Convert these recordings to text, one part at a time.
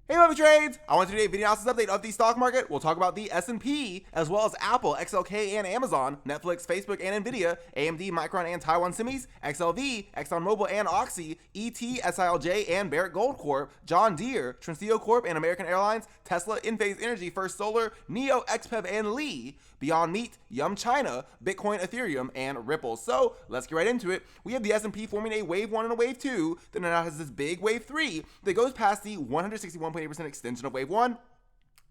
Hey, Movie Trades! I want to do a video analysis update of the stock market. We'll talk about the S&P, as well as Apple, XLK, and Amazon, Netflix, Facebook, and Nvidia, AMD, Micron, and Taiwan Semis, XLV, ExxonMobil, and OXY, ET, SILJ, and Barrick Gold Corp, John Deere, Trinseo Corp, and American Airlines, Tesla, Enphase Energy, First Solar, NIO, Xpeng, and Lee, Beyond Meat, Yum China, Bitcoin, Ethereum, and Ripple. So let's get right into it. We have the S&P forming a wave 1 and a wave 2, then it now has this big wave 3 that goes past the 161.8% extension of wave 1.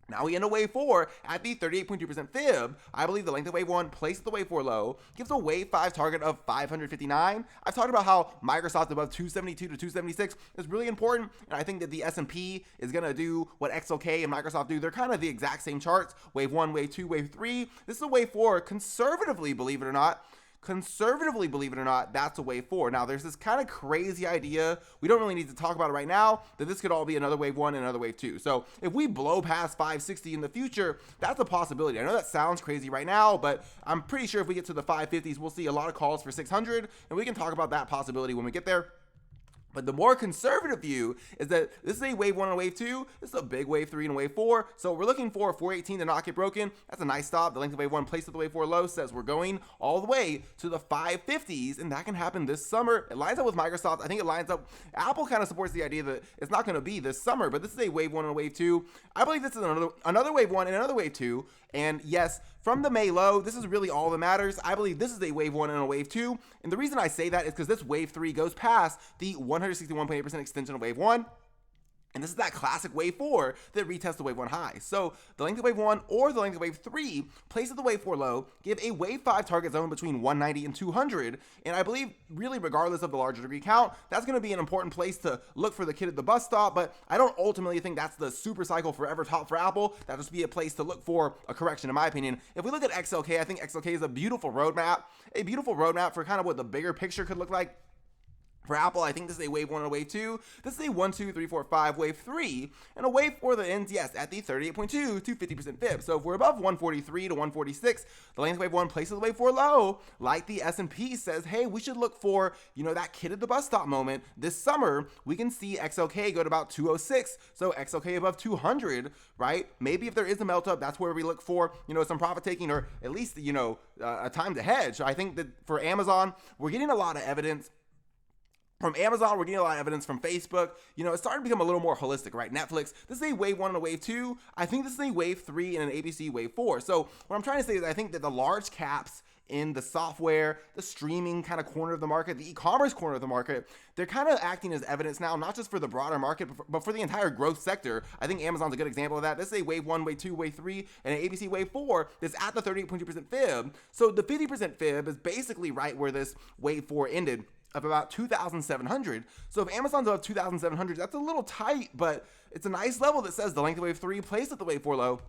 Now we enter wave 4 at the 38.2% fib. I believe the length of wave 1 placed at the wave 4 low gives a wave 5 target of 559. I've talked about how Microsoft above 272 to 276 is really important, and I think that the S&P is going to do what XLK and Microsoft do. They're kind of the exact same charts. Wave 1, wave 2, wave 3. This is a wave 4, conservatively, believe it or not, that's a wave 4. Now, there's this kind of crazy idea, we don't really need to talk about it right now, that this could all be another wave 1 and another wave 2. So if we blow past 560 in the future, that's a possibility. I know that sounds crazy right now, but I'm pretty sure if we get to the 550s, we'll see a lot of calls for 600, and we can talk about that possibility when we get there. But the more conservative view is that this is a wave 1 and a wave 2. This is a big wave 3 and a wave 4. So we're looking for 418 to not get broken. That's a nice stop. The length of wave 1 placed at the wave 4 low says we're going all the way to the 550s, and that can happen this summer. It lines up with Microsoft. I think it lines up. Apple kind of supports the idea that it's not going to be this summer, but this is a wave 1 and a wave 2. I believe this is another wave 1 and another wave 2. And yes, from the May low, this is really all that matters. I believe this is a wave 1 and a wave 2. And the reason I say that is because this wave 3 goes past the 161.8% extension of wave 1. And this is that classic wave 4 that retests the wave 1 high. So the length of wave 1 or the length of wave 3 placed at the wave 4 low give a wave 5 target zone between 190 and 200. And I believe really regardless of the larger degree count, that's going to be an important place to look for the kid at the bus stop. But I don't ultimately think that's the super cycle forever top for Apple. That'll just be a place to look for a correction in my opinion. If we look at XLK, I think XLK is a beautiful roadmap for kind of what the bigger picture could look like. For Apple, I think this is a wave 1 and a wave 2. This is a 1, 2, 3, 4, 5 wave 3. And a wave 4 that ends, yes, at the 38.2 to 50% fib. So if we're above 143 to 146, the length of wave 1 places the wave 4 low, like the S&P says, hey, we should look for, that kid at the bus stop moment. This summer, we can see XLK go to about 206. So XLK above 200, right? Maybe if there is a melt up, that's where we look for, some profit taking or at least, a time to hedge. I think that for Amazon, we're getting a lot of evidence. From Amazon, we're getting a lot of evidence from Facebook. It's starting to become a little more holistic, right? Netflix, this is a wave 1 and a wave 2. I think this is a wave 3 and an ABC wave 4. So what I'm trying to say is I think that the large caps in the software, the streaming kind of corner of the market, the e-commerce corner of the market, they're kind of acting as evidence now, not just for the broader market, but for the entire growth sector. I think Amazon's a good example of that. This is a wave 1, wave 2, wave 3, and an ABC wave 4 that's at the 38.2% fib. So the 50% fib is basically right where this wave 4 ended, of about 2,700. So if Amazon's above 2,700, that's a little tight, but it's a nice level that says the length of wave 3 placed at the wave 4 low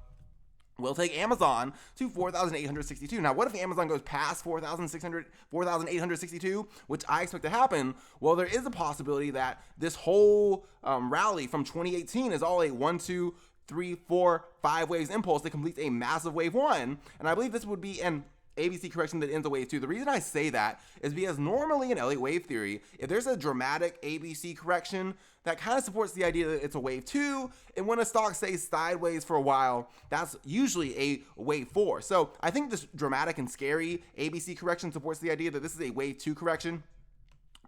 will take Amazon to 4,862. Now, what if Amazon goes past 4,862, which I expect to happen? Well, there is a possibility that this whole rally from 2018 is all a 1, 2, 3, 4, 5 waves impulse that completes a massive wave 1. And I believe this would be an ABC correction that ends a wave 2. The reason I say that is because normally in Elliott wave theory, if there's a dramatic ABC correction, that kind of supports the idea that it's a wave 2, and when a stock stays sideways for a while, that's usually a wave 4. So I think this dramatic and scary ABC correction supports the idea that this is a wave 2 correction.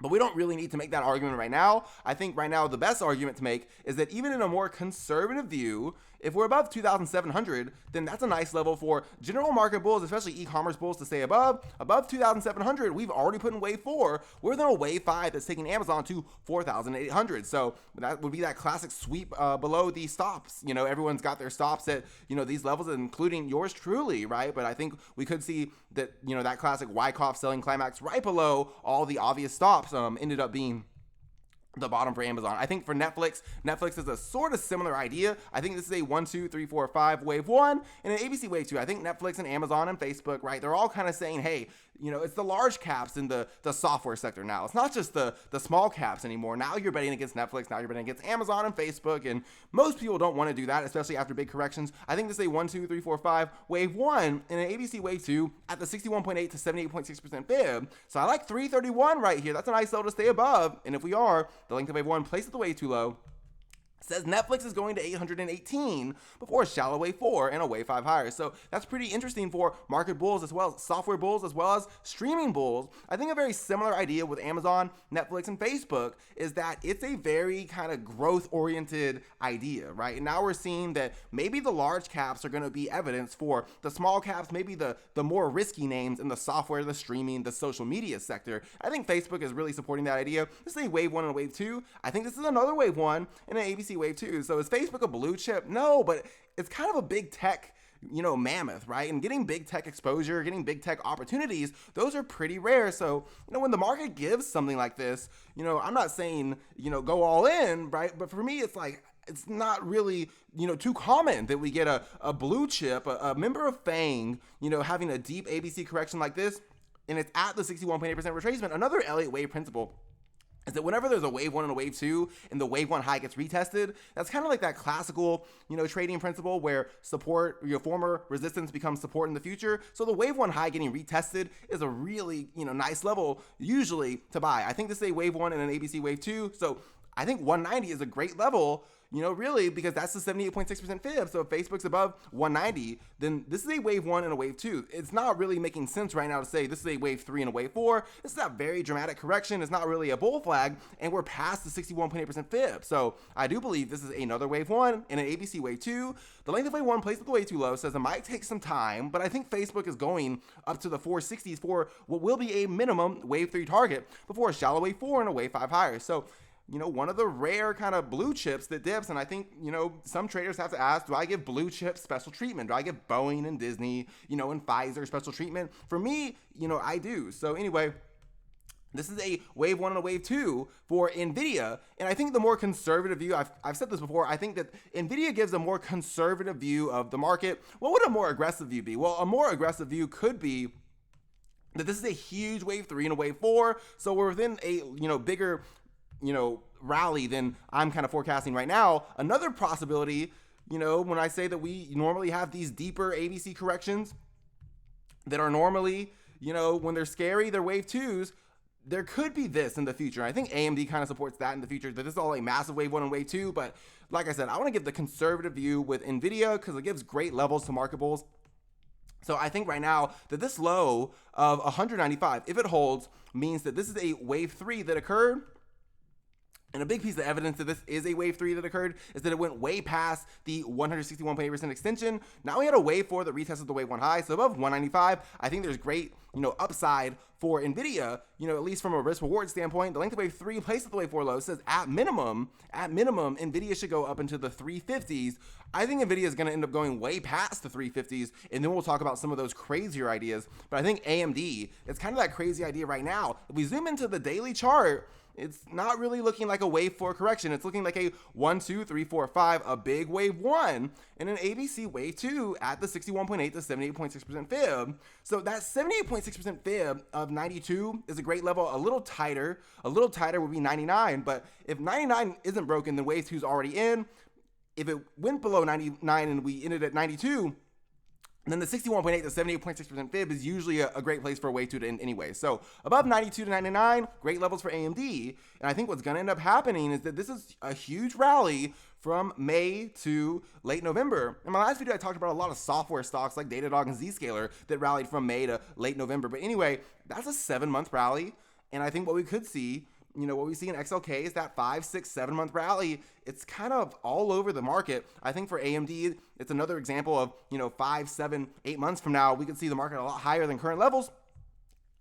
But we don't really need to make that argument right now. I think right now the best argument to make is that even in a more conservative view, if we're above 2,700, then that's a nice level for general market bulls, especially e-commerce bulls, to stay above. Above 2,700, we've already put in wave 4. We're in a wave 5 that's taking Amazon to 4,800. So that would be that classic sweep below the stops. Everyone's got their stops at, these levels, including yours truly, right? But I think we could see that, that classic Wyckoff selling climax right below all the obvious stops ended up being the bottom for Amazon. I think for Netflix is a sort of similar idea. I think this is a 1, 2, 3, 4, 5 wave 1 and an ABC wave 2. I think Netflix and Amazon and Facebook, right, they're all kind of saying, hey, it's the large caps in the software sector now. It's not just the small caps anymore. Now you're betting against Netflix. Now you're betting against Amazon and Facebook. And most people don't want to do that, especially after big corrections. I think this is a 1, 2, 3, 4, 5 wave 1 and an ABC wave 2 at the 61.8 to 78.6% fib. So I like 331 right here. That's a nice level to stay above. And if we are, the length of wave 1 placed at the wave 2 low says Netflix is going to 818 before a shallow wave 4 and a wave 5 higher. So that's pretty interesting for market bulls as well as software bulls as well as streaming bulls. I think a very similar idea with Amazon, Netflix, and Facebook is that it's a very kind of growth oriented idea, right? And now we're seeing that maybe the large caps are going to be evidence for the small caps, maybe the more risky names in the software, the streaming, the social media sector. I think Facebook is really supporting that idea. This is a wave 1 and a wave 2. I think this is another wave 1 and an ABC wave 2. So is Facebook a blue chip? No, but it's kind of a big tech, mammoth, right? And getting big tech exposure, getting big tech opportunities, those are pretty rare. So, when the market gives something like this, I'm not saying, go all in, right? But for me, it's like, it's not really, too common that we get a blue chip, a member of FANG, having a deep ABC correction like this, and it's at the 61.8% retracement. Another Elliott wave principle is that whenever there's a wave 1 and a wave 2 and the wave 1 high gets retested, that's kind of like that classical, trading principle where support, former resistance becomes support in the future. So the wave 1 high getting retested is a really, nice level usually to buy. I think this is a wave 1 and an ABC wave 2. So I think 190 is a great level, really, because that's the 78.6% fib. So if Facebook's above 190, then this is a wave 1 and a wave 2. It's not really making sense right now to say this is a wave 3 and a wave 4. This is a very dramatic correction. It's not really a bull flag, and we're past the 61.8% fib. So I do believe this is another wave 1 and an ABC wave 2. The length of wave 1 placed with the wave 2 low says it might take some time, but I think Facebook is going up to the 460s for what will be a minimum wave 3 target before a shallow wave 4 and a wave 5 higher. So one of the rare kind of blue chips that dips. And I think, some traders have to ask, do I give blue chips special treatment? Do I give Boeing and Disney, and Pfizer special treatment? For me, I do. So anyway, this is a wave 1 and a wave 2 for Nvidia. And I think the more conservative view, I've said this before, I think that Nvidia gives a more conservative view of the market. What would a more aggressive view be? Well, a more aggressive view could be that this is a huge wave 3 and a wave 4. So we're within a, bigger rally than I'm kind of forecasting right now. Another possibility, when I say that we normally have these deeper ABC corrections that are normally, when they're scary, they're wave 2s, there could be this in the future. I think AMD kind of supports that in the future, that this is all a massive wave 1 and wave 2. But like I said, I want to give the conservative view with Nvidia because it gives great levels to market bulls. So I think right now that this low of 195, if it holds, means that this is a wave 3 that occurred. And a big piece of evidence that this is a wave 3 that occurred is that it went way past the 161.8% extension. Now we had a wave 4 that retested the wave 1 high. So above 195, I think there's great, upside for Nvidia, at least from a risk reward standpoint. The length of wave 3 placed at the wave 4 low says at minimum, Nvidia should go up into the 350s. I think Nvidia is going to end up going way past the 350s, and then we'll talk about some of those crazier ideas. But I think AMD, it's kind of that crazy idea right now. If we zoom into the daily chart, it's not really looking like a wave 4 correction. It's looking like a 1, 2, 3, 4, 5, a big wave 1, and an ABC wave 2 at the 61.8 to 78.6% fib. So that 78.6% fib of 92 is a great level. A little tighter would be 99. But if 99 isn't broken, then wave 2 is already in. If it went below 99 and we ended at 92, then the 61.8 to 78.6% fib is usually a great place for a wave 2 to end anyway. So above 92 to 99, great levels for AMD. And I think what's going to end up happening is that this is a huge rally from May to late November. In my last video, I talked about a lot of software stocks like Datadog and Zscaler that rallied from May to late November. But anyway, that's a 7-month rally. And I think what we could see, what we see in XLK is that 5, 6, 7-month rally. It's kind of all over the market. I think for AMD, it's another example of, 5, 7, 8 months from now, we could see the market a lot higher than current levels.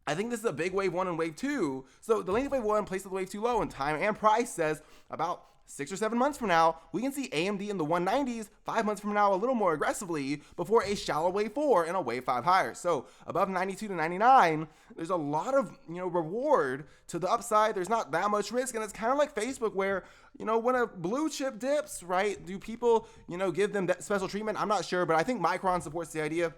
I think this is a big wave 1 and wave 2. So the length of wave 1 placed the wave 2 low, and time and price says about 6 or 7 months from now, we can see AMD in the 190s, 5 months from now, a little more aggressively before a shallow wave 4 and a wave 5 higher. So above 92 to 99, there's a lot of, reward to the upside. There's not that much risk. And it's kind of like Facebook where, when a blue chip dips, right, do people, give them that special treatment? I'm not sure, but I think Micron supports the idea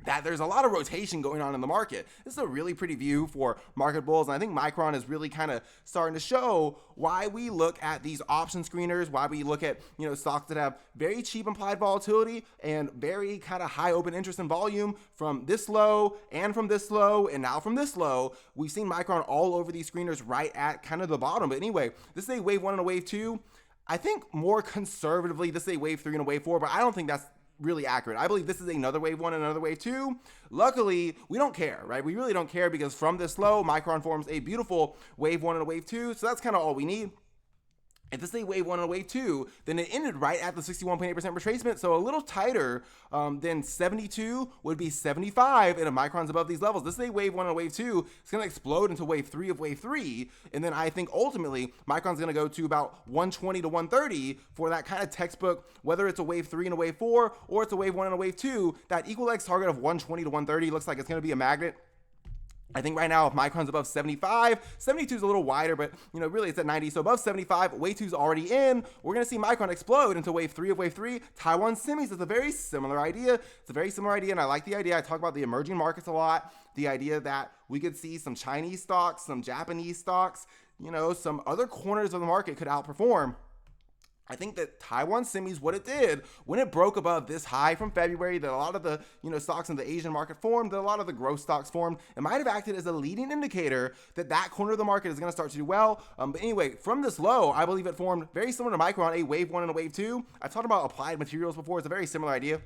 that there's a lot of rotation going on in the market. This is a really pretty view for market bulls, and I think Micron is really kind of starting to show why we look at these option screeners, why we look at, stocks that have very cheap implied volatility and very kind of high open interest and volume from this low and from this low and now from this low. We've seen Micron all over these screeners right at kind of the bottom. But anyway, this is a wave 1 and a wave 2. I think more conservatively, this is a wave 3 and a wave 4, but I don't think that's really accurate. I believe this is another wave 1 and another wave 2. Luckily, we don't care, right? We really don't care because from this low, Micron forms a beautiful wave 1 and a wave 2. So that's kind of all we need. If this is a wave 1 and a wave 2, then it ended right at the 61.8% retracement, so a little tighter than 72 would be 75, and if Micron's above these levels, this is a wave 1 and a wave 2, it's going to explode into wave 3 of wave 3, and then I think ultimately Micron's going to go to about 120 to 130 for that kind of textbook, whether it's a wave 3 and a wave 4, or it's a wave 1 and a wave 2, that equal X target of 120 to 130 looks like it's going to be a magnet. I think right now, if Micron's above 75, 72 is a little wider, but really it's at 90. So above 75, wave 2 is already in. We're going to see Micron explode into wave 3 of wave 3. Taiwan semis is a very similar idea. It's a very similar idea, and I like the idea. I talk about the emerging markets a lot. The idea that we could see some Chinese stocks, some Japanese stocks, some other corners of the market could outperform. I think that Taiwan semis, what it did when it broke above this high from February, that a lot of the stocks in the Asian market formed, that a lot of the growth stocks formed, it might have acted as a leading indicator that that corner of the market is going to start to do well. But anyway, from this low, I believe it formed very similar to Micron, a wave 1 and a wave 2. I talked about applied materials before. It's a very similar idea.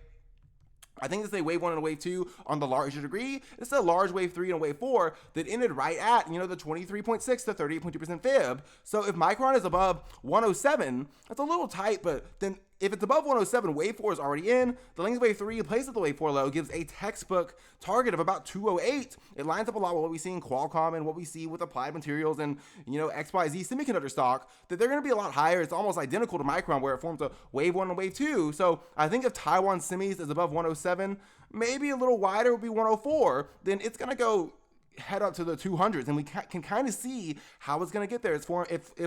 I think this is a wave 1 and a wave 2 on the larger degree. It's a large wave 3 and a wave 4 that ended right at, the 23.6 to 38.2% fib. So if Micron is above 107, that's a little tight, but then if it's above 107, wave 4 is already in. The length of wave 3 placed at the wave 4 low gives a textbook target of about 208. It lines up a lot with what we see in Qualcomm and what we see with applied materials and, XYZ semiconductor stock, that they're going to be a lot higher. It's almost identical to Micron where it forms a wave 1 and wave 2. So I think if Taiwan semis is above 107, maybe a little wider would be 104, then it's going to go head up to the 200s, and we can kind of see how it's going to get there. It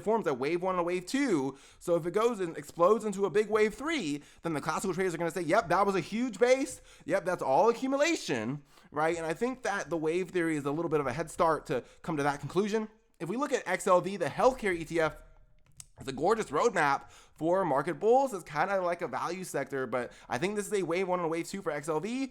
forms a wave 1 and a wave 2. So if it goes and explodes into a big wave 3, then the classical traders are going to say, yep, that was a huge base. Yep, that's all accumulation, right? And I think that the wave theory is a little bit of a head start to come to that conclusion. If we look at XLV, the healthcare ETF, it's a gorgeous roadmap for market bulls. It's kind of like a value sector, but I think this is a wave 1 and a wave 2 for XLV.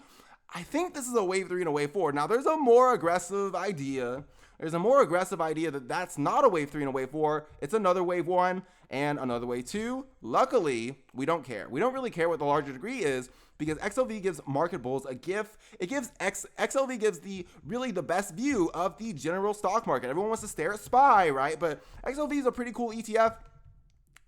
I think this is a wave 3 and a wave 4. Now, there's a more aggressive idea. That that's not a wave 3 and a wave 4. It's another wave 1 and another wave 2. Luckily, we don't care. We don't really care what the larger degree is because XLV gives market bulls a gift. XLV gives the best view of the general stock market. Everyone wants to stare at SPY, right? But XLV is a pretty cool ETF.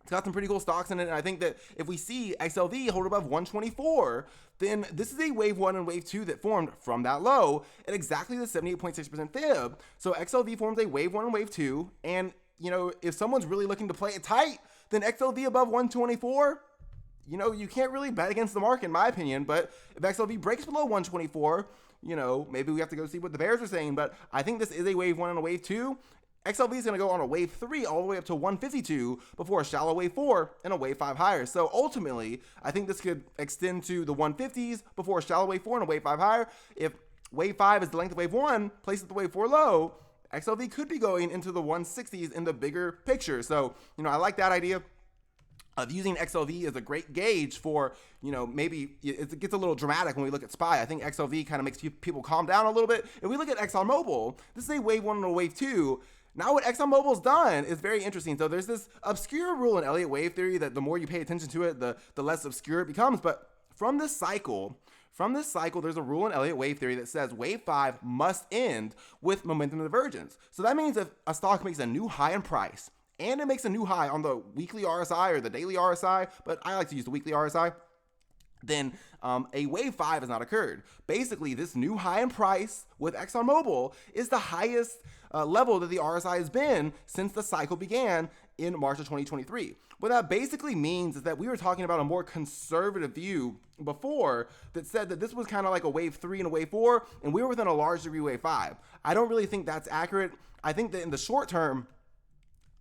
It's got some pretty cool stocks in it, and I think that if we see XLV hold above 124, then this is a wave 1 and wave 2 that formed from that low at exactly the 78.6% fib. So XLV forms a wave 1 and wave 2, and if someone's really looking to play it tight, then XLV above 124, you can't really bet against the market in my opinion. But if XLV breaks below 124, maybe we have to go see what the bears are saying. But I think this is a wave 1 and a wave 2. XLV is going to go on a wave 3 all the way up to 152 before a shallow wave 4 and a wave 5 higher. So ultimately, I think this could extend to the 150s before a shallow wave 4 and a wave 5 higher. If wave 5 is the length of wave 1, placed at the wave 4 low, XLV could be going into the 160s in the bigger picture. So, I like that idea of using XLV as a great gauge for, maybe it gets a little dramatic when we look at SPY. I think XLV kind of makes people calm down a little bit. If we look at ExxonMobil, this is a wave 1 and a wave 2. Now what ExxonMobil's done is very interesting. So there's this obscure rule in Elliott wave theory that the more you pay attention to it, the less obscure it becomes. But from this cycle, there's a rule in Elliott wave theory that says wave 5 must end with momentum divergence. So that means if a stock makes a new high in price and it makes a new high on the weekly RSI or the daily RSI, but I like to use the weekly RSI, then a wave 5 has not occurred. Basically, this new high in price with ExxonMobil is the highest level that the RSI has been since the cycle began in March of 2023. What that basically means is that we were talking about a more conservative view before that said that this was kind of like a wave 3 and a wave 4, and we were within a large degree wave 5. I don't really think that's accurate. I think that in the short term,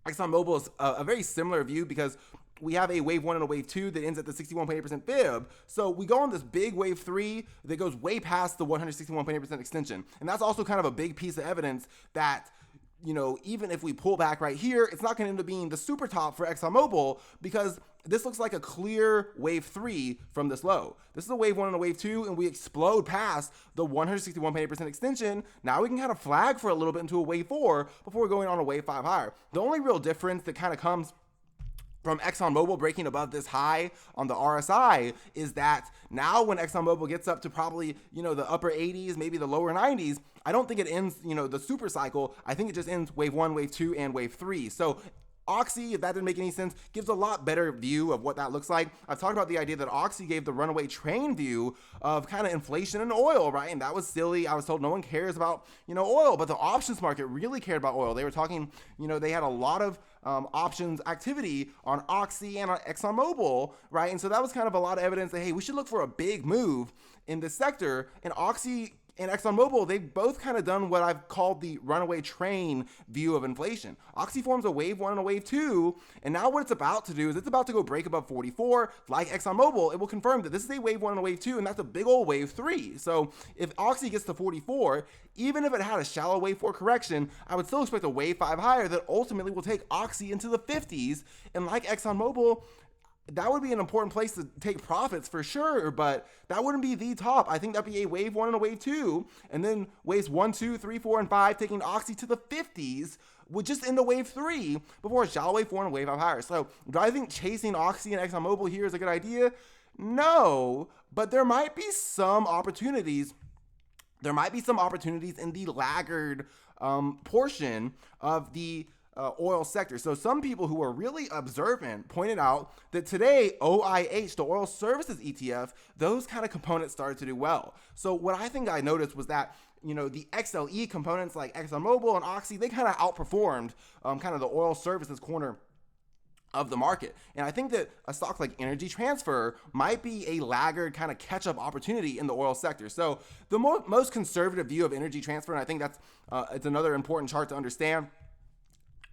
ExxonMobil is a very similar view because we have a wave 1 and a wave 2 that ends at the 61.8% fib. So we go on this big wave 3 that goes way past the 161.8% extension. And that's also kind of a big piece of evidence that, even if we pull back right here, it's not going to end up being the super top for ExxonMobil because this looks like a clear wave 3 from this low. This is a wave 1 and a wave 2, and we explode past the 161.8% extension. Now we can kind of flag for a little bit into a wave 4 before going on a wave 5 higher. The only real difference that kind of comes from ExxonMobil breaking above this high on the RSI is that now when ExxonMobil gets up to probably, the upper 80s, maybe the lower 90s, I don't think it ends, the super cycle. I think it just ends wave 1, wave 2, and wave 3. So OXY, if that didn't make any sense, gives a lot better view of what that looks like. I've talked about the idea that OXY gave the runaway train view of kind of inflation and oil, right? And that was silly. I was told no one cares about, oil, but the options market really cared about oil. They were talking, they had a lot of options activity on OXY and on ExxonMobil, right? And so that was kind of a lot of evidence that, hey, we should look for a big move in this sector. And OXY and ExxonMobil, they've both kind of done what I've called the runaway train view of inflation. OXY forms a wave 1 and a wave 2, and now what it's about to do is it's about to go break above 44. Like ExxonMobil, it will confirm that this is a wave 1 and a wave 2, and that's a big old wave 3. So if OXY gets to 44, even if it had a shallow wave 4 correction, I would still expect a wave 5 higher that ultimately will take OXY into the 50s. And like ExxonMobil, that would be an important place to take profits for sure, but that wouldn't be the top. I think that'd be a wave 1 and a wave 2, and then waves 1, 2, 3, 4, and 5 taking OXY to the 50s would just end the wave 3 before a shallow wave 4 and a wave 5 higher. So do I think chasing OXY and ExxonMobil here is a good idea? No, but there might be some opportunities. There might be some opportunities in the laggard portion of the oil sector. So some people who are really observant pointed out that today OIH, the oil services ETF, those kind of components started to do well. So what I think I noticed was that the XLE components like ExxonMobil and OXY, they kind of outperformed kind of the oil services corner of the market. And I think that a stock like Energy Transfer might be a laggard kind of catch-up opportunity in the oil sector. So the most conservative view of Energy Transfer, and I think that's it's another important chart to understand,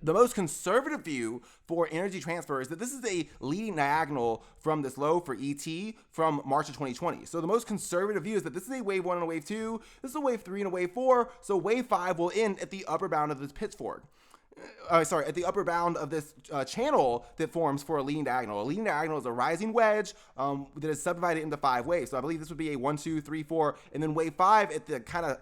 the most conservative view for Energy Transfer is that this is a leading diagonal from this low for ET from March of 2020. So the most conservative view is that this is a wave 1 and a wave 2, this is a wave 3 and a wave 4, so wave 5 will end at the upper bound of this pitchfork. At the upper bound of this channel that forms for a leading diagonal. A leading diagonal is a rising wedge that is subdivided into 5 waves. So I believe this would be a 1, 2, 3, 4, and then wave 5 at the kind of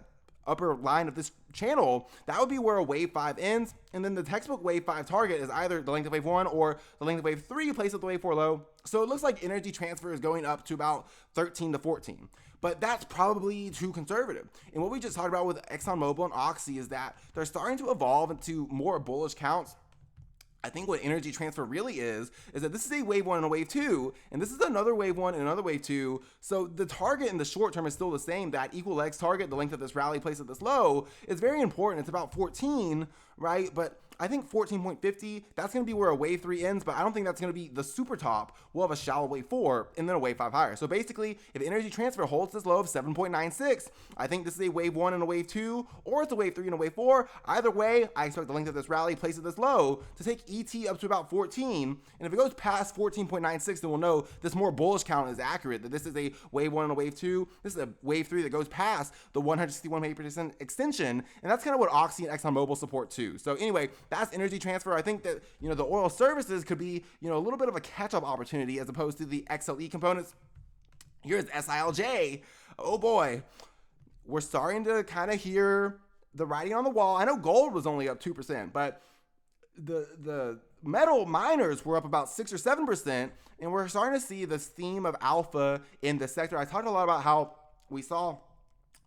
upper line of this channel. That would be where a wave 5 ends, and then the textbook wave 5 target is either the length of wave 1 or the length of wave 3 placed at the wave 4 low. So it looks like Energy Transfer is going up to about 13 to 14, but that's probably too conservative. And what we just talked about with ExxonMobil and OXY is that they're starting to evolve into more bullish counts. I think what Energy Transfer really is that this is a wave 1 and a wave 2, and this is another wave 1 and another wave 2. So the target in the short term is still the same. That equal legs target, the length of this rally placed at this low, is very important. It's about 14, right? But I think 14.50, that's going to be where a wave 3 ends, but I don't think that's going to be the super top. We'll have a shallow wave 4 and then a wave 5 higher. So basically, if Energy Transfer holds this low of 7.96, I think this is a wave 1 and a wave 2, or it's a wave 3 and a wave 4. Either way, I expect the length of this rally placed at this low to take ET up to about 14. And if it goes past 14.96, then we'll know this more bullish count is accurate, that this is a wave 1 and a wave 2. This is a wave 3 that goes past the 161% extension. And that's kind of what OXY and ExxonMobil support too. So anyway, that's Energy Transfer. I think that, the oil services could be, a little bit of a catch-up opportunity as opposed to the XLE components. Here's SILJ. Oh boy. We're starting to kind of hear the writing on the wall. I know gold was only up 2%, but the metal miners were up about 6 or 7%, and we're starting to see this theme of alpha in the sector. I talked a lot about how we saw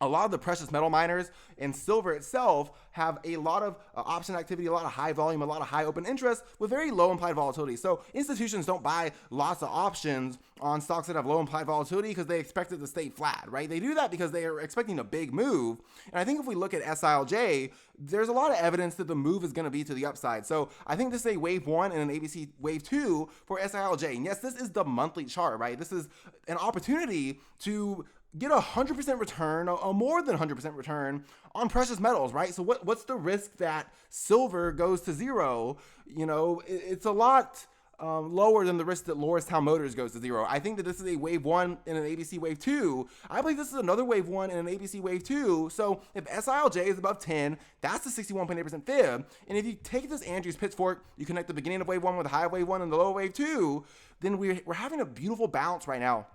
a lot of the precious metal miners and silver itself have a lot of option activity, a lot of high volume, a lot of high open interest with very low implied volatility. So institutions don't buy lots of options on stocks that have low implied volatility because they expect it to stay flat, right? They do that because they are expecting a big move. And I think if we look at SILJ, there's a lot of evidence that the move is going to be to the upside. So I think this is a wave 1 and an ABC wave 2 for SILJ. And yes, this is the monthly chart, right? This is an opportunity to get 100% return, a more than 100% return on precious metals, right? So what's the risk that silver goes to zero? It's a lot lower than the risk that Lordstown Motors goes to zero. I think that this is a wave 1 and an ABC wave 2. I believe this is another wave 1 and an ABC wave 2. So if SILJ is above 10, that's the 61.8% fib. And if you take this Andrews pitchfork, you connect the beginning of wave 1 with the high of wave 1 and the low of wave 2, then we're having a beautiful bounce right now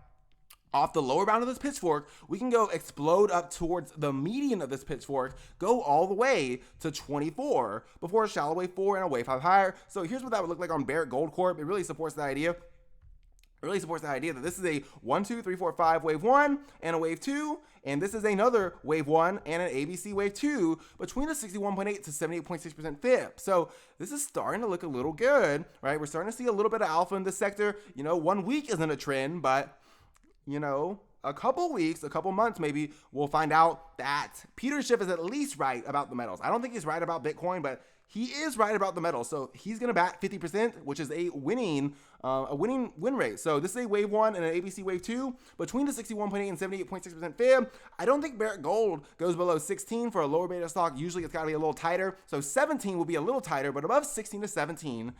off the lower bound of this pitchfork, we can go explode up towards the median of this pitchfork, go all the way to 24 before a shallow wave 4 and a wave 5 higher. So here's what that would look like on Barrett Gold Corp. It really supports that idea. That this is a 1, 2, 3, 4, 5 wave 1 and a wave 2, and this is another wave 1 and an ABC wave 2 between the 61.8 to 78.6% fib. So this is starting to look a little good, right? We're starting to see a little bit of alpha in this sector. 1 week isn't a trend, but a couple weeks, a couple months maybe, we'll find out that Peter Schiff is at least right about the metals. I don't think he's right about Bitcoin, but he is right about the metals. So he's going to bat 50%, which is a winning win rate. So this is a wave 1 and an ABC wave 2 between the 61.8 and 78.6% fib. I don't think Barrett Gold goes below 16 for a lower beta stock. Usually it's got to be a little tighter. So 17 will be a little tighter, but above 16 to 17,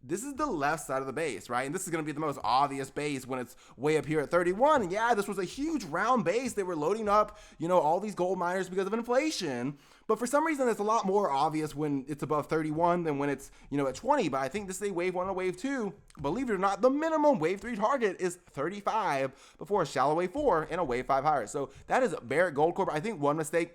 this is the left side of the base, right? And this is going to be the most obvious base when it's way up here at 31. And yeah, this was a huge round base. They were loading up, all these gold miners because of inflation. But for some reason, it's a lot more obvious when it's above 31 than when it's, at 20. But I think this is a wave 1 and a wave 2. Believe it or not, the minimum wave 3 target is 35 before a shallow wave 4 and a wave 5 higher. So that is Barrett Gold Corp. I think one mistake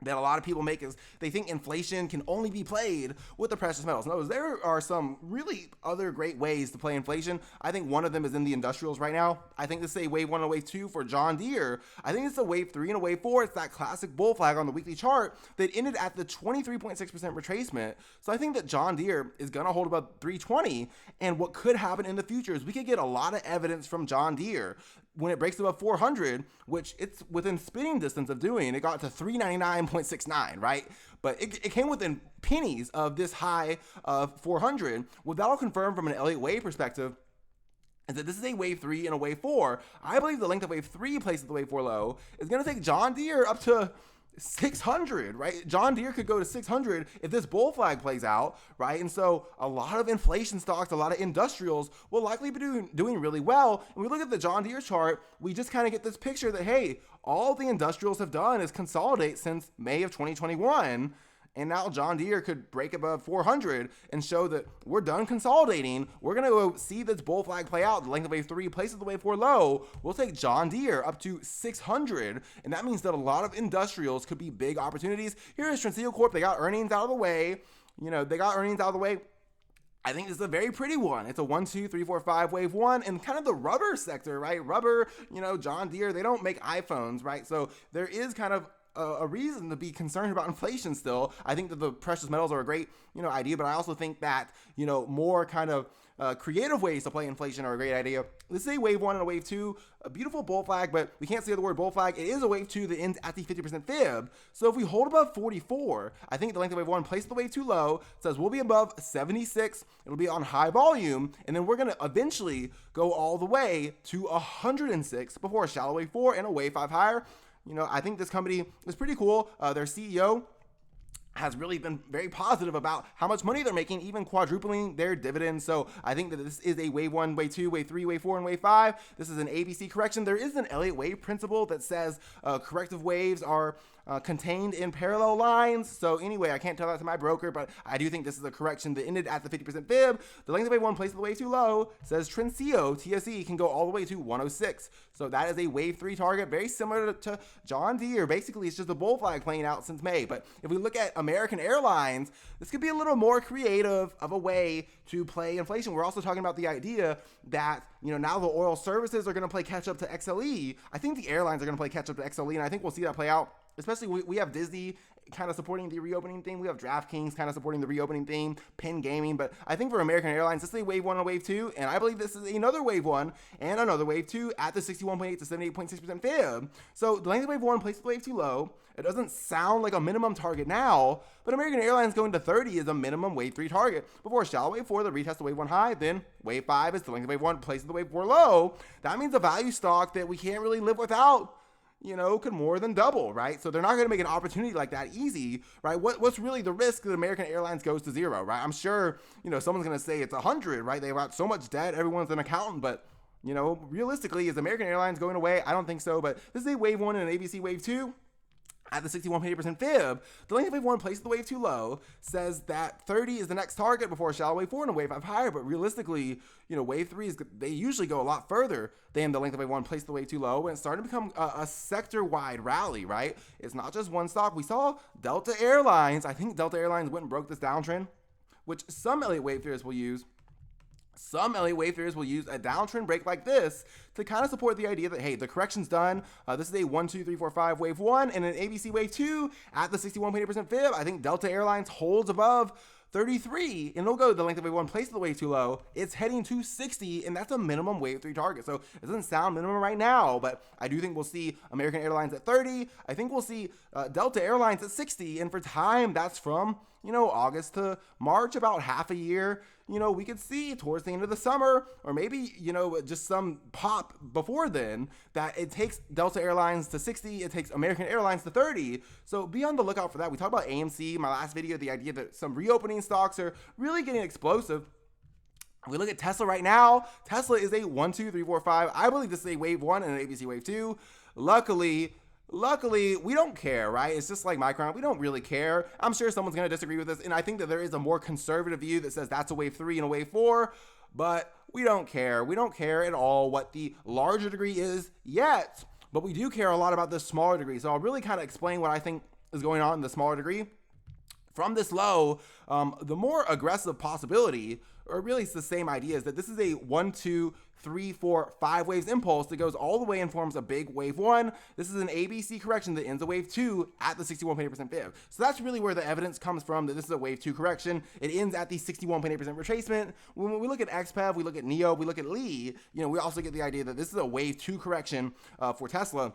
that a lot of people make is they think inflation can only be played with the precious metals. No, there are some really other great ways to play inflation. I think one of them is in the industrials right now. I think this is a wave 1 and a wave 2 for John Deere. I think it's a wave 3 and a wave 4. It's that classic bull flag on the weekly chart that ended at the 23.6% retracement. So I think that John Deere is going to hold about 320. And what could happen in the future is we could get a lot of evidence from John Deere when it breaks above 400, which it's within spitting distance of doing. It got to 399.69, right? But it came within pennies of this high of 400. What that'll confirm from an Elliott wave perspective is that this is a wave 3 and a wave 4. I believe the length of wave 3 placed at the wave 4 low is going to take John Deere up to 600, right? John Deere could go to 600 if this bull flag plays out, right? And so a lot of inflation stocks, a lot of industrials will likely be doing really well. And we look at the John Deere chart, we just kind of get this picture that, hey, all the industrials have done is consolidate since May of 2021. And now John Deere could break above 400 and show that we're done consolidating. We're going to go see this bull flag play out. The length of wave 3 places the wave 4 low. We'll take John Deere up to 600. And that means that a lot of industrials could be big opportunities. Here is Trinseo Corp. They got earnings out of the way. I think this is a very pretty one. It's a 1, 2, 3, 4, 5 wave 1 and kind of the rubber sector, right? Rubber, John Deere, they don't make iPhones, right? So there is kind of a reason to be concerned about inflation still. I think that the precious metals are a great, idea, but I also think that, more kind of creative ways to play inflation are a great idea. This is a wave 1 and a wave 2, a beautiful bull flag, but we can't say the word bull flag. It is a wave 2 that ends at the 50% fib. So if we hold above 44, I think the length of wave 1 placed the wave 2 low, says we'll be above 76. It'll be on high volume, and then we're going to eventually go all the way to 106 before a shallow wave 4 and a wave 5 higher. I think this company is pretty cool. Their CEO has really been very positive about how much money they're making, even quadrupling their dividends. So I think that this is a wave 1, wave 2, wave 3, wave 4, and wave 5. This is an ABC correction. There is an Elliott wave principle that says corrective waves are contained in parallel lines. So anyway, I can't tell that to my broker, but I do think this is a correction that ended at the 50% fib. The length of wave 1 placed the wave 2 low says Trinseo, TSE, can go all the way to 106. So that is a wave 3 target, very similar to John Deere. Basically, it's just a bull flag playing out since May. But if we look at American Airlines, this could be a little more creative of a way to play inflation. We're also talking about the idea that, now the oil services are going to play catch up to XLE. I think the airlines are going to play catch up to XLE, and I think we'll see that play out. Especially we have Disney kind of supporting the reopening thing. We have DraftKings kind of supporting the reopening thing, Penn Gaming. But I think for American Airlines, this is a wave 1 and a wave 2. And I believe this is another wave 1 and another wave 2 at the 61.8 to 78.6% fib. So the length of wave 1 places the wave 2 low. It doesn't sound like a minimum target now, but American Airlines going to 30 is a minimum wave 3 target. Before a shallow wave 4, the retest the wave 1 high, then wave 5 is the length of wave 1 places the wave 4 low. That means a value stock that we can't really live without, could more than double, right? So they're not going to make an opportunity like that easy, right? What's really the risk that American Airlines goes to 0, right? I'm sure, someone's going to say it's 100, right? They've got so much debt, everyone's an accountant, but, realistically, is American Airlines going away? I don't think so, but this is a wave 1 and an ABC wave 2. at the 61.8% fib, the length of wave 1 places the wave 2 low, says that 30 is the next target before a shallow wave 4 and a wave 5 higher. But realistically, wave 3 they usually go a lot further than the length of wave 1 places the wave 2 low, and it's starting to become a sector-wide rally, right? It's not just one stock. We saw Delta Airlines. I think Delta Airlines went and broke this downtrend, which some Elliott wave theorists will use. Some Elliott wave theorists will use a downtrend break like this to kind of support the idea that, hey, the correction's done. This is a 1, 2, 3, 4, 5 wave 1 and an ABC wave 2 at the 61.8% fib. I think Delta Airlines holds above 33, and it'll go the length of wave 1 places the wave 2 low. It's heading to 60, and that's a minimum wave 3 target. So it doesn't sound minimum right now, but I do think we'll see American Airlines at 30. I think we'll see Delta Airlines at 60, and for time, that's from August to March, about half a year. We could see towards the end of the summer, or maybe, just some pop before then, that it takes Delta Airlines to 60, it takes American Airlines to 30. So be on the lookout for that. We talked about AMC, my last video, the idea that some reopening stocks are really getting explosive. We look at Tesla right now. Tesla is a 1, 2, 3, 4, 5. I believe this is a wave 1 and an ABC wave 2. Luckily, we don't care, right? It's just like Micron. We don't really care. I'm sure someone's going to disagree with this, and I think that there is a more conservative view that says that's a wave 3 and a wave 4, but we don't care. We don't care at all what the larger degree is yet, but we do care a lot about the smaller degree. So I'll really kind of explain what I think is going on in the smaller degree. From this low, the more aggressive possibility, or really it's the same idea, is that this is a 1, 2, 3, 4, 5 waves impulse that goes all the way and forms a big wave 1. This is an ABC correction that ends a wave 2 at the 61.8% fib. So that's really where the evidence comes from that this is a wave 2 correction. It ends at the 61.8% retracement. When we look at Xpeng, we look at NIO, we look at Lee, we also get the idea that this is a wave 2 correction for Tesla.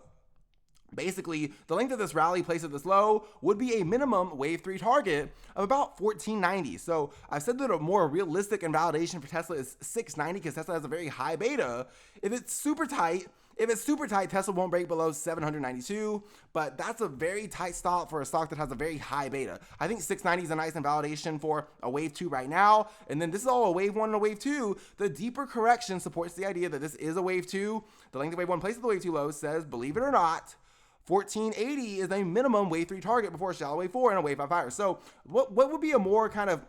Basically, the length of this rally placed at this low would be a minimum wave 3 target of about 1490. So I've said that a more realistic invalidation for Tesla is 690 because Tesla has a very high beta. If it's super tight, Tesla won't break below 792, but that's a very tight stop for a stock that has a very high beta. I think 690 is a nice invalidation for a wave 2 right now, and then this is all a wave 1 and a wave 2. The deeper correction supports the idea that this is a wave 2. The length of wave 1 places the wave 2 low says, believe it or not, 1480 is a minimum wave 3 target before a shallow wave 4 and a wave 5 higher. So what would be a more kind of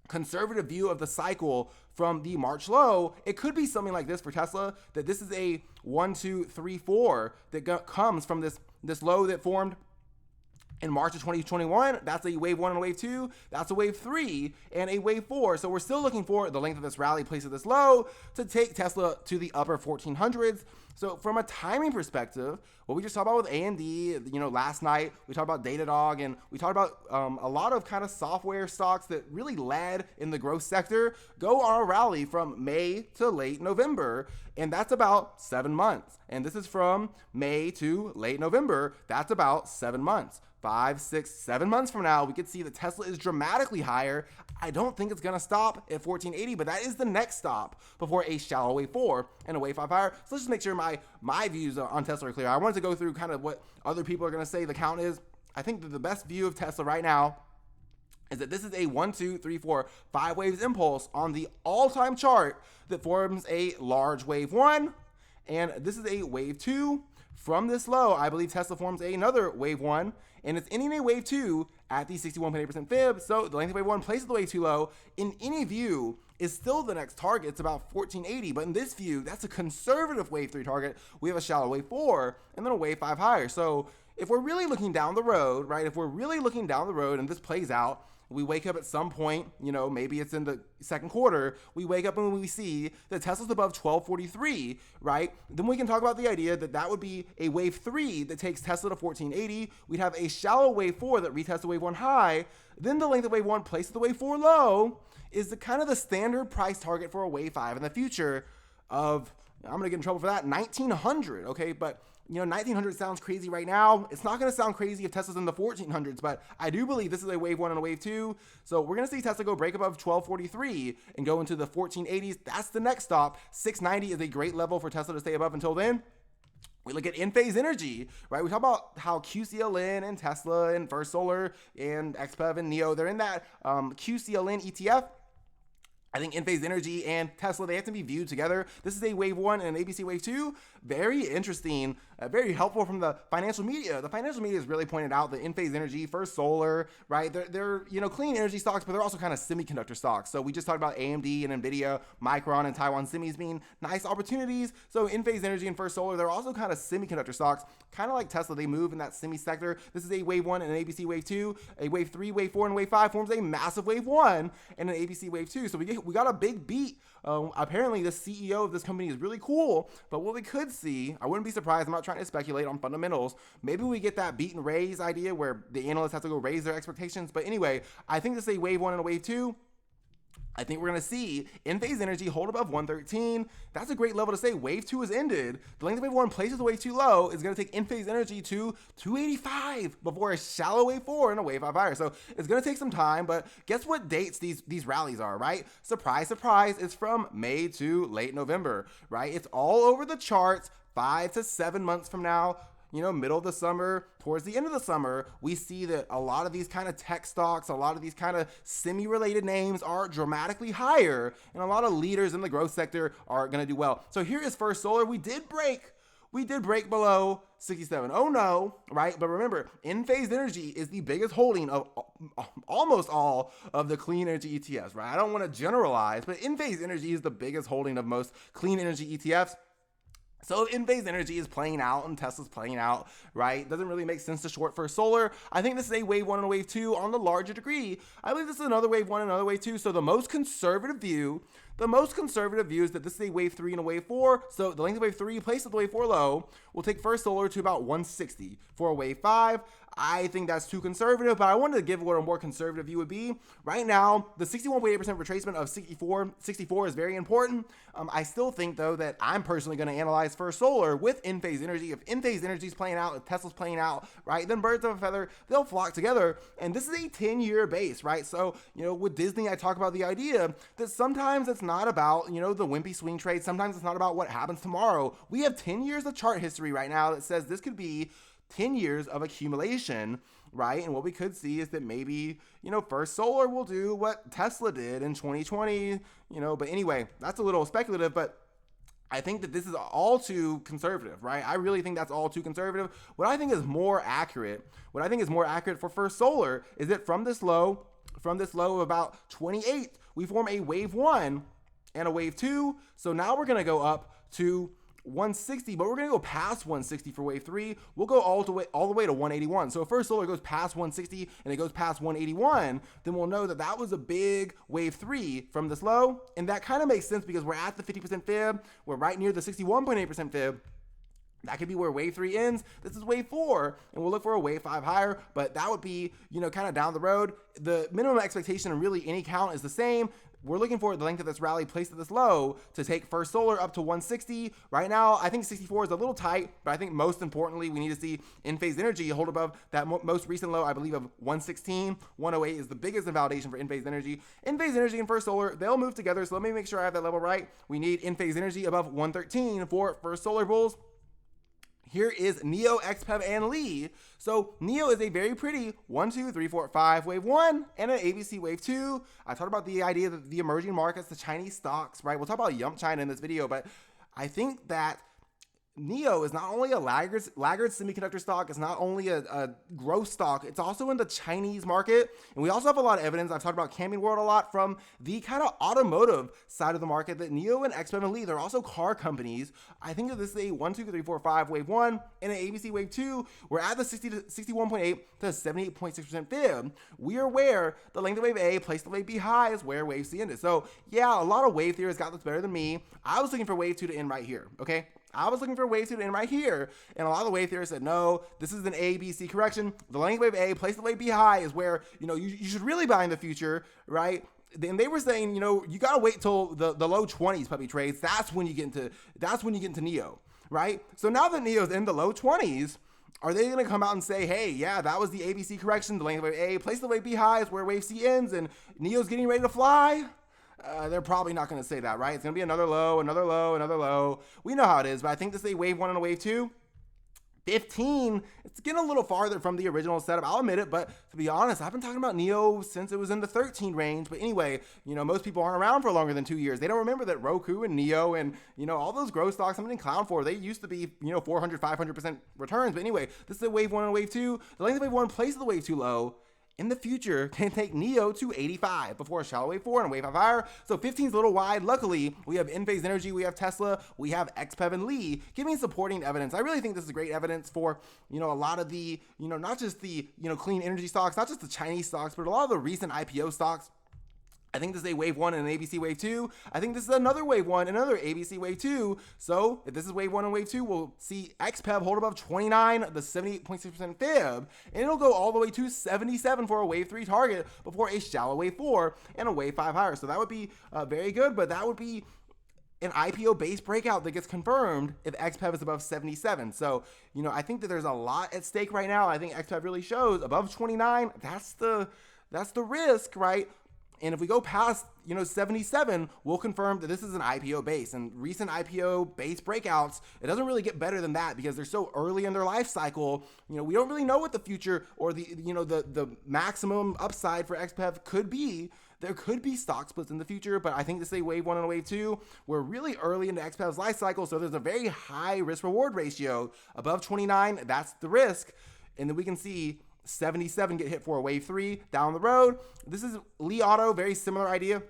conservative view of the cycle from the March low? It could be something like this for Tesla, that this is a 1, 2, 3, 4 that comes from this low that formed in March of 2021. That's a wave 1 and a wave 2. That's a wave 3 and a wave 4. So we're still looking for the length of this rally placed at this low to take Tesla to the upper 1400s. So from a timing perspective, what we just talked about with AMD, last night, we talked about Datadog, and we talked about a lot of kind of software stocks that really led in the growth sector go on a rally from May to late November, and that's about 7 months. And this is from May to late November. That's about 7 months. 5, 6, 7 months from now, we could see that Tesla is dramatically higher. I don't think it's going to stop at 1480, but that is the next stop before a shallow wave 4 and a wave 5 higher. So let's just make sure my views on Tesla are clear. I wanted to go through kind of what other people are going to say the count is. I think that the best view of Tesla right now is that this is a 1, 2, 3, 4, 5 waves impulse on the all-time chart that forms a large wave 1, and this is a wave 2. From this low, I believe Tesla forms another wave 1, and it's ending a wave 2 at the 61.8% fib. So the length of wave 1 places the wave 2 low in any view is still the next target. It's about 1480, but in this view, that's a conservative wave 3 target. We have a shallow wave 4 and then a wave 5 higher. So if we're really looking down the road, right, and this plays out, we wake up at some point, maybe it's in the second quarter, we wake up and we see that Tesla's above 1243, right? Then we can talk about the idea that that would be a wave 3 that takes Tesla to 1480. We'd have a shallow wave 4 that retests the wave 1 high. Then the length of wave 1 places the wave 4 low is the kind of the standard price target for a wave 5 in the future of, I'm going to get in trouble for that, 1900, okay? But 1900 sounds crazy right now. It's not going to sound crazy if Tesla's in the 1400s, but I do believe this is a wave 1 and a wave 2. So we're going to see Tesla go break above 1243 and go into the 1480s. That's the next stop. 690 is a great level for Tesla to stay above until then. We look at Enphase Energy, right? We talk about how QCLN and Tesla and First Solar and Xpeng and NIO, they're in that QCLN ETF. I think Enphase Energy and Tesla, they have to be viewed together. This is a wave one and an ABC wave two. Very interesting, very helpful from the financial media. The financial media has really pointed out that Enphase Energy, First Solar, right? They're clean energy stocks, but they're also kind of semiconductor stocks. So we just talked about AMD and Nvidia, Micron and Taiwan Semis being nice opportunities. So Enphase Energy and First Solar, they're also kind of semiconductor stocks, kind of like Tesla. They move in that semi sector. This is a wave one and an ABC wave two. A wave three, wave four, and wave five forms a massive wave one and an ABC wave two. So we got a big beat. Apparently the CEO of this company is really cool, but what we could see, I wouldn't be surprised, I'm not trying to speculate on fundamentals, maybe we get that beat and raise idea where the analysts have to go raise their expectations. But anyway, I think this is a wave one and a wave two. I think we're going to see Enphase Energy hold above 113. That's a great level to say wave two has ended. The length of wave one places the wave two low is going to take Enphase Energy to 285 before a shallow wave four and a wave five higher. So it's going to take some time, but guess what dates these rallies are, right? Surprise, surprise. It's from May to late November, right? It's all over the charts 5 to 7 months from now. Middle of the summer, towards the end of the summer, we see that a lot of these kind of tech stocks, a lot of these kind of semi-related names are dramatically higher, and a lot of leaders in the growth sector are going to do well. So here is First Solar. We did break below 67. Oh no, right? But remember, Enphase Energy is the biggest holding of almost all of the clean energy ETFs, right? I don't want to generalize, but Enphase Energy is the biggest holding of most clean energy ETFs. So if Enphase Energy is playing out and Tesla's playing out, right, doesn't really make sense to short First Solar. I think this is a wave one and a wave two on the larger degree. I believe this is another wave one and another wave two. So the most conservative view is that this is a wave three and a wave four. So the length of wave three placed at the wave four low will take First Solar to about 160 for a wave five. I think that's too conservative, but I wanted to give what a more conservative view would be. Right now, the 61.8% retracement of 64 is very important. I still think, though, that I'm personally going to analyze First Solar with Enphase Energy. If Enphase Energy is playing out, if Tesla's playing out, right, then birds of a feather, they'll flock together. And this is a 10-year base, right? So, with Disney, I talk about the idea that sometimes it's not about, the wimpy swing trade. Sometimes it's not about what happens tomorrow. We have 10 years of chart history right now that says this could be 10 years of accumulation, right? And what we could see is that maybe, First Solar will do what Tesla did in 2020, but anyway, that's a little speculative, but I think that this is all too conservative, right? I really think that's all too conservative. What I think is more accurate for First Solar is that from this low of about 28, we form a wave one and a wave two. So now we're going to go up to 160, but we're going to go past 160 for wave three. We'll go all the way to 181. So if First Solar goes past 160 and it goes past 181, then we'll know that was a big wave three from this low. And that kind of makes sense because we're at the 50% fib. We're right near the 61.8% fib. That could be where wave three ends. This is wave four, and we'll look for a wave five higher, but that would be, kind of down the road. The minimum expectation in really any count is the same. We're looking for the length of this rally placed at this low to take First Solar up to 160. Right now, I think 64 is a little tight, but I think most importantly, we need to see Enphase Energy hold above that most recent low, I believe, of 116. 108 is the biggest invalidation for Enphase Energy. Enphase Energy and First Solar, they'll move together, so let me make sure I have that level right. We need Enphase Energy above 113 for First Solar bulls. Here is NIO, Xpeng, and Lee. So NIO is a very pretty 1, 2, 3, 4, 5 wave one and an ABC wave two. I talked about the idea that the emerging markets, the Chinese stocks, right? We'll talk about Yump China in this video, but I think that NIO is not only a laggard semiconductor stock, it's not only a growth stock, it's also in the Chinese market. And we also have a lot of evidence, I've talked about Camping World a lot, from the kind of automotive side of the market that NIO and Xpeng and Lee, they're also car companies. I think that this is a 1, 2, 3, 4, 5 wave one and an ABC wave two. We're at the 61.8 to 78.6% fib. We are where the length of wave A placed the wave B high is where wave C ended. So yeah, a lot of wave theorists got this better than me. I was looking for wave two to end right here, okay? I was looking for wave two to end right here, and a lot of the wave theorists said, no, this is an A, B, C correction. The length of wave A, place the wave B high is where, you should really buy in the future, right? Then they were saying, you got to wait till the low 20s puppy trades. That's when you get into NIO, right? So now that NIO's in the low 20s, are they going to come out and say, hey, yeah, that was the ABC correction, the length of wave A, place the wave B high is where wave C ends, and NIO's getting ready to fly? They're probably not going to say that, right? It's going to be another low, another low, another low. We know how it is, but I think this is a wave one and a wave two. 15, it's getting a little farther from the original setup, I'll admit it, but to be honest, I've been talking about NIO since it was in the 13 range. But anyway, most people aren't around for longer than 2 years. They don't remember that Roku and NIO and, all those growth stocks I'm in clown for, they used to be, 400, 500% returns. But anyway, this is a wave 1 and wave 2. The length of wave 1 places the wave 2 low. In the future, can take NIO to 85 before a shallow wave 4 and a wave 5 higher. So 15 is a little wide. Luckily, we have Enphase Energy, we have Tesla, we have Xpeng and Lee giving supporting evidence. I really think this is great evidence for, a lot of the, not just the, clean energy stocks, not just the Chinese stocks, but a lot of the recent IPO stocks. I think this is a wave 1 and an ABC wave 2. I think this is another wave 1 and another ABC wave 2. So if this is wave 1 and wave 2, we'll see Xpeng hold above 29, the 78.6% fib, and it'll go all the way to 77 for a wave 3 target before a shallow wave 4 and a wave 5 higher. So that would be very good, but that would be an IPO base breakout that gets confirmed if XPEV is above 77. So, I think that there's a lot at stake right now. I think XPEV really shows above 29. That's the risk, right? And if we go past, 77, we'll confirm that this is an IPO base. And recent IPO base breakouts, it doesn't really get better than that because they're so early in their life cycle. We don't really know what the future or the maximum upside for XPEV could be. There could be stock splits in the future, but I think this is a wave 1 and a wave 2. We're really early into XPEV's life cycle, so there's a very high risk reward ratio. Above 29, that's the risk. And then we can see 77 get hit for a wave 3 down the road. This is Li Auto, very similar idea.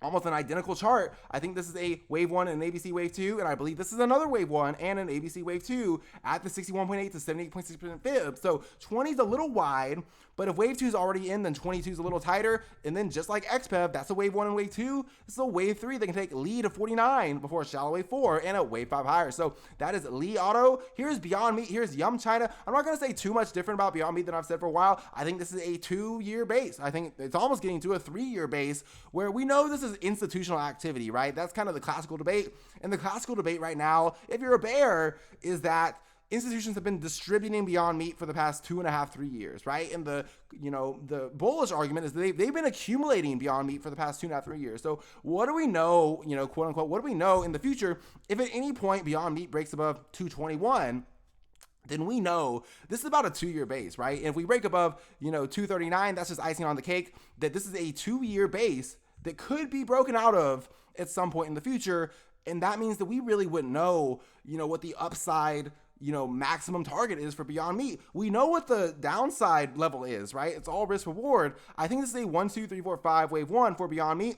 Almost an identical chart. I think this is a wave 1 and an ABC wave 2, and I believe this is another wave 1 and an ABC wave 2 at the 61.8 to 78.6% fib. So 20 is a little wide, but if wave 2 is already in, then 22 is a little tighter. And then just like XPEV, that's a wave 1 and wave 2. This is a wave 3 that can take Li to 49 before a shallow wave 4 and a wave 5 higher. So that is Li Auto. Here's Beyond Meat. Here's Yum China. I'm not going to say too much different about Beyond Meat than I've said for a while. I think this is a 2-year base. I think it's almost getting to a 3-year base where we know this is institutional activity, right? That's kind of the classical debate. And the classical debate right now, if you're a bear, is that institutions have been distributing Beyond Meat for the past 2.5, 3 years, right? And the bullish argument is they've been accumulating Beyond Meat for the past 2.5, 3 years. So what do we know, quote unquote, what do we know in the future if at any point Beyond Meat breaks above 221? Then we know this is about a 2-year base, right? And if we break above, 239, that's just icing on the cake, that this is a 2-year base that could be broken out of at some point in the future. And that means that we really wouldn't know, what the upside, maximum target is for Beyond Meat. We know what the downside level is, right? It's all risk reward. I think this is a 1, 2, 3, 4, 5 wave 1 for Beyond Meat.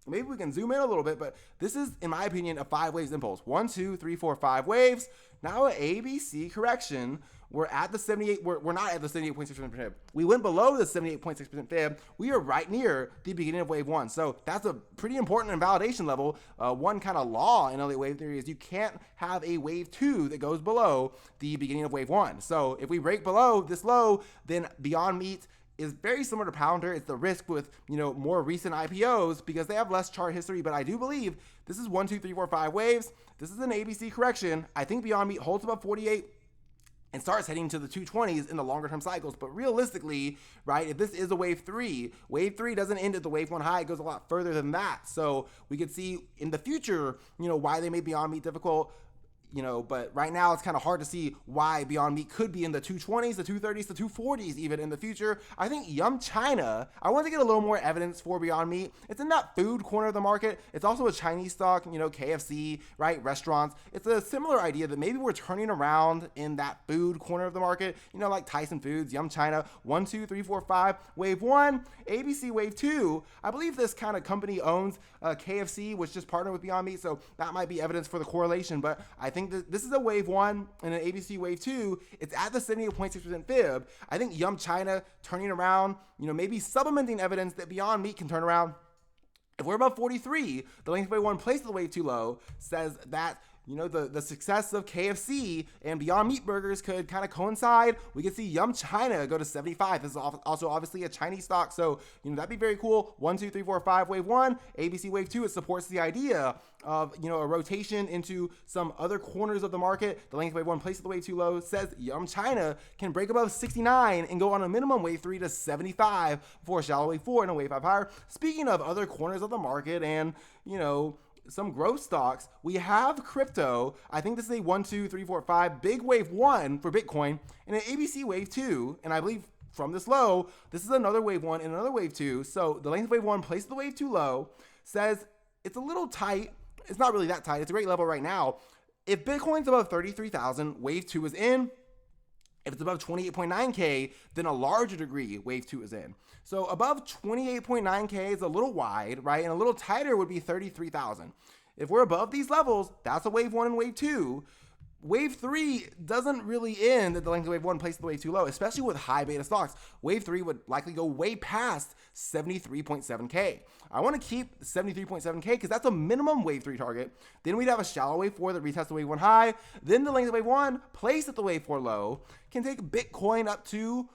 Maybe we can zoom in a little bit, but this is, in my opinion, a 5 waves impulse. 1, 2, 3, 4, 5 waves. Now an ABC correction. We're at the 78. We're not at the 78.6% fib. We went below the 78.6% fib. We are right near the beginning of wave 1. So that's a pretty important invalidation level. One kind of law in Elliott wave theory is you can't have a wave 2 that goes below the beginning of wave 1. So if we break below this low, then Beyond Meat is very similar to Pounder. It's the risk with, more recent IPOs because they have less chart history, but I do believe this is 1, 2, 3, 4, 5 waves. This is an ABC correction. I think Beyond Meat holds above 48 and starts heading to the 220s in the longer term cycles. But realistically, right, if this is a wave 3 doesn't end at the wave 1 high. It goes a lot further than that. So we could see in the future, why they made Beyond Meat difficult. But right now it's kind of hard to see why Beyond Meat could be in the 220s, the 230s, the 240s even in the future. I think Yum China, I want to get a little more evidence for Beyond Meat. It's in that food corner of the market. It's also a Chinese stock, KFC, right? Restaurants. It's a similar idea that maybe we're turning around in that food corner of the market, like Tyson Foods, Yum China, 1, 2, 3, 4, 5, wave 1, ABC wave 2. I believe this kind of company owns KFC, which just partnered with Beyond Meat. So that might be evidence for the correlation, but I think that this is a wave 1 and an ABC wave 2. It's at the 78.6% fib. I think Yum China turning around, maybe supplementing evidence that Beyond Meat can turn around. If we're above 43, the length of wave 1 placed the wave 2 low says that the success of KFC and Beyond Meat burgers could kind of coincide. We could see Yum China go to 75. This is also obviously a Chinese stock. So, that'd be very cool. 1, 2, 3, 4, 5, wave 1, ABC wave 2. It supports the idea of, a rotation into some other corners of the market. The length of wave 1 placed the wave 2 low says Yum China can break above 69 and go on a minimum wave 3 to 75 before a shallow wave 4 and a wave 5 higher. Speaking of other corners of the market and, some growth stocks, we have crypto. I think this is a 1, 2, 3, 4, 5 big wave 1 for Bitcoin and an ABC wave 2. And I believe from this low, this is another wave 1 and another wave 2. So the length of wave 1 placed the wave 2 low, says it's a little tight. It's not really that tight. It's a great level right now. If Bitcoin's above 33,000, wave 2 is in. If it's above 28.9K, then a larger degree, wave 2 is in. So above 28.9K is a little wide, right? And a little tighter would be 33,000. If we're above these levels, that's a wave 1 and wave 2. Wave 3 doesn't really end at the length of wave 1 placed the wave 2 low, especially with high beta stocks. Wave 3 would likely go way past 73.7K. I want to keep 73.7K because that's a minimum wave 3 target. Then we'd have a shallow wave 4that retests the wave 1 high. Then the length of wave 1 placed at the wave 4 low can take Bitcoin up to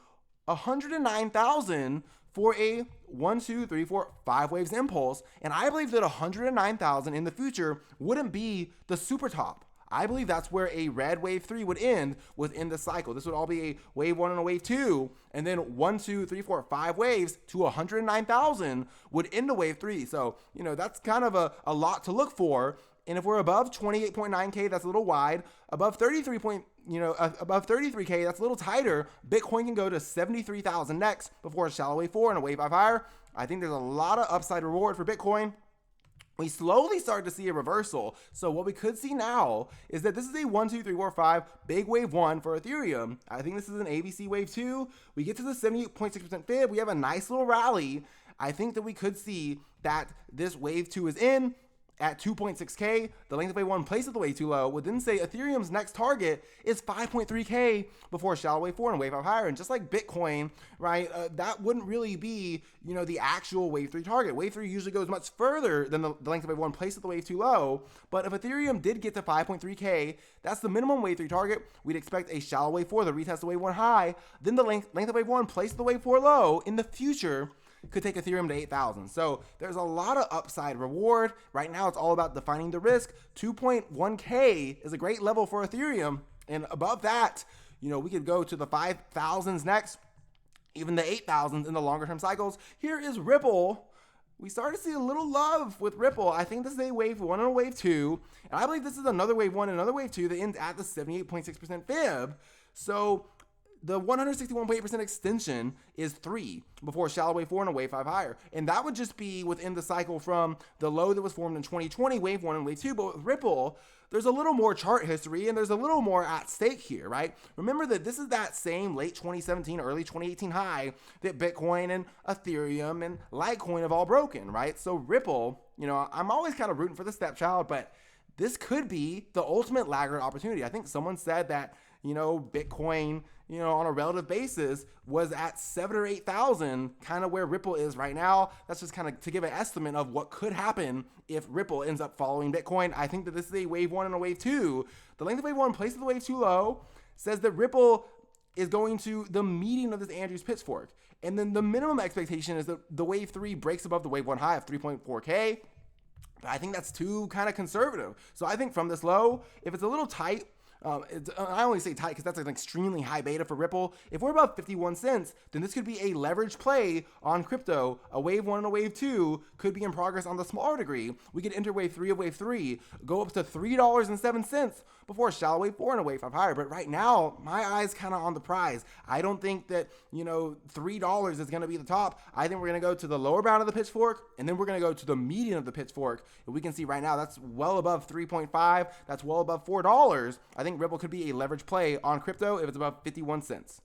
109,000 for a 1, 2, 3, 4, 5 waves impulse. And I believe that 109,000 in the future wouldn't be the super top. I believe that's where a red wave 3 would end within the cycle. This would all be a wave 1 and a wave 2, and then 1, 2, 3, 4, 5 waves to 109,000 would end a wave 3. So, that's kind of a lot to look for. And if we're above 28.9K, that's a little wide. Above 33K, that's a little tighter. Bitcoin can go to 73,000 next before a shallow wave 4 and a wave 5 higher. I think there's a lot of upside reward for Bitcoin. We slowly start to see a reversal. So what we could see now is that this is a 1, 2, 3, 4, 5 big wave 1 for Ethereum. I think this is an ABC wave 2. We get to the 78.6% fib. We have a nice little rally. I think that we could see that this wave 2 is in at 2.6K. The length of wave 1 placed at the wave 2 low would then say Ethereum's next target is 5.3K before a shallow wave 4 and wave 5 higher. And just like Bitcoin, right, that wouldn't really be, the actual wave 3 target. Wave 3 usually goes much further than the length of wave 1 placed at the wave 2 low. But if Ethereum did get to 5.3K, that's the minimum wave 3 target. We'd expect a shallow wave 4 that retests the wave 1 high. Then the length of wave 1 placed at the wave 4 low in the future could take Ethereum to 8,000. So there's a lot of upside reward. Right now, it's all about defining the risk. 2.1K is a great level for Ethereum. And above that, we could go to the 5,000s next, even the 8,000s in the longer term cycles. Here is Ripple. We start to see a little love with Ripple. I think this is a wave 1 and a wave 2. And I believe this is another wave 1 and another wave 2 that ends at the 78.6% fib. So the 161.8% extension is 3 before a shallow wave 4 and a wave 5 higher. And that would just be within the cycle from the low that was formed in 2020, wave 1 and wave 2. But with Ripple, there's a little more chart history and there's a little more at stake here, right? Remember that this is that same late 2017, early 2018 high that Bitcoin and Ethereum and Litecoin have all broken, right? So Ripple, I'm always kind of rooting for the stepchild, but this could be the ultimate laggard opportunity. I think someone said that, Bitcoin, on a relative basis was at 7 or 8,000, kind of where Ripple is right now. That's just kind of to give an estimate of what could happen if Ripple ends up following Bitcoin. I think that this is a wave 1 and a wave 2. The length of wave 1 placed at the wave 2 low says that Ripple is going to the median of this Andrews pitchfork. And then the minimum expectation is that the wave 3 breaks above the wave 1 high of 3.4K. But I think that's too kind of conservative. So I think from this low, if it's a little tight, I only say tight because that's an extremely high beta for Ripple. If we're above 51 cents, then this could be a leverage play on crypto. A wave 1 and a wave 2 could be in progress on the smaller degree. We could enter wave 3 of wave 3, go up to $3.07 before a shallow wave 4 and a wave 5 higher. But right now, my eye's kind of on the prize. I don't think that, $3 is going to be the top. I think we're going to go to the lower bound of the pitchfork, and then we're going to go to the median of the pitchfork. And we can see right now that's well above 3.5. That's well above $4. I think Ripple could be a leverage play on crypto if it's above 51 cents.